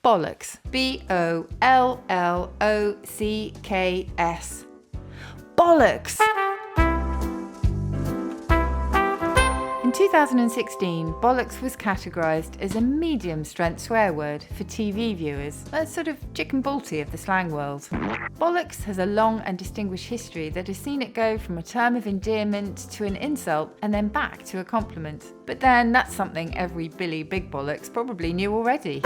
Bollocks. B-O-L-L-O-C-K-S. Bollocks! In 2016, bollocks was categorised as a medium-strength swear word for TV viewers, a sort of chicken balti of the slang world. Bollocks has a long and distinguished history that has seen it go from a term of endearment to an insult and then back to a compliment. But then that's something every Billy Big Bollocks probably knew already.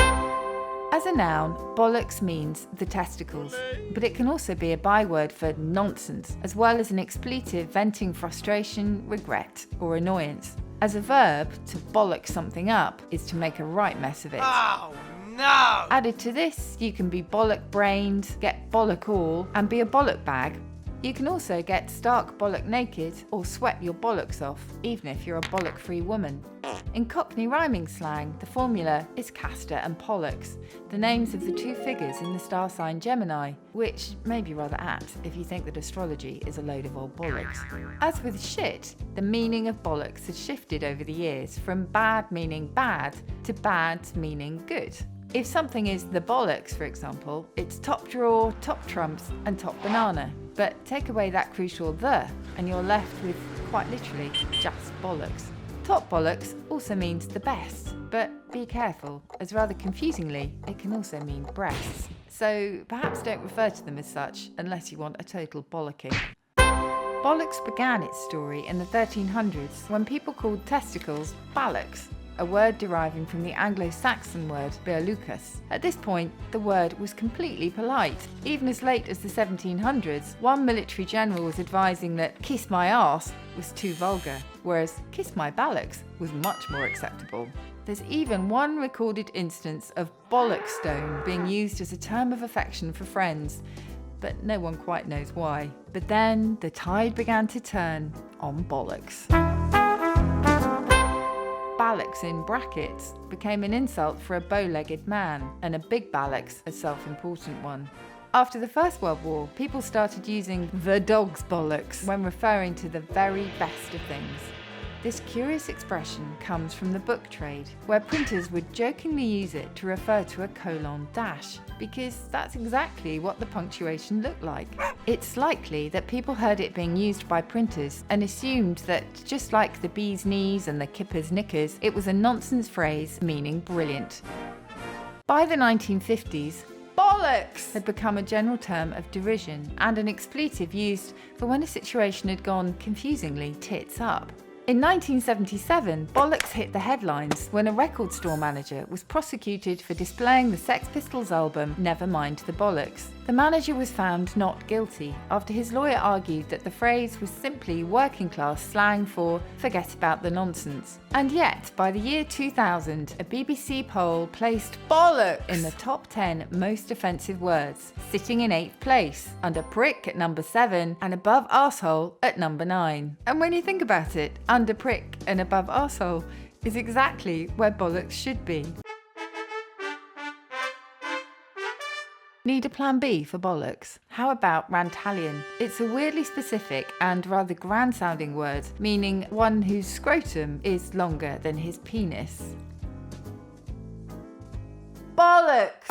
As a noun, bollocks means the testicles, but it can also be a byword for nonsense, as well as an expletive venting frustration, regret, or annoyance. As a verb, to bollock something up is to make a right mess of it. Oh, no! Added to this, you can be bollock-brained, get bollock all, and be a bollock bag. You can also get stark bollock naked or sweat your bollocks off, even if you're a bollock-free woman. In Cockney rhyming slang, the formula is Castor and Pollux, the names of the two figures in the star sign Gemini, which may be rather apt if you think that astrology is a load of old bollocks. As with shit, the meaning of bollocks has shifted over the years from bad meaning bad to bad meaning good. If something is the bollocks, for example, it's top drawer, top trumps, and top banana. But take away that crucial the, and you're left with, quite literally, just bollocks. Top bollocks also means the best, but be careful, as rather confusingly, it can also mean breasts. So perhaps don't refer to them as such, unless you want a total bollocking. Bollocks began its story in the 1300s, when people called testicles ballocks, a word deriving from the Anglo-Saxon word beallucas. At this point, the word was completely polite. Even as late as the 1700s, one military general was advising that kiss my arse was too vulgar, whereas kiss my ballocks was much more acceptable. There's even one recorded instance of bollockstone being used as a term of affection for friends, but no one quite knows why. But then the tide began to turn on bollocks. Ballocks in brackets became an insult for a bow-legged man, and a big ballocks a self-important one. After the First World War, people started using the dog's bollocks when referring to the very best of things. This curious expression comes from the book trade, where printers would jokingly use it to refer to a colon dash, because that's exactly what the punctuation looked like. It's likely that people heard it being used by printers and assumed that, just like the bee's knees and the kipper's knickers, it was a nonsense phrase meaning brilliant. By the 1950s, bollocks had become a general term of derision and an expletive used for when a situation had gone confusingly tits up. In 1977, bollocks hit the headlines when a record store manager was prosecuted for displaying the Sex Pistols album Nevermind the Bollocks. The manager was found not guilty after his lawyer argued that the phrase was simply working-class slang for forget about the nonsense. And yet, by the year 2000, a BBC poll placed bollocks in the top 10 most offensive words, sitting in 8th place, under prick at number 7 and above arsehole at number 9. And when you think about it, under prick and above arsehole is exactly where bollocks should be. Need a plan B for bollocks? How about rantalian? It's a weirdly specific and rather grand-sounding word, meaning one whose scrotum is longer than his penis. Bollocks!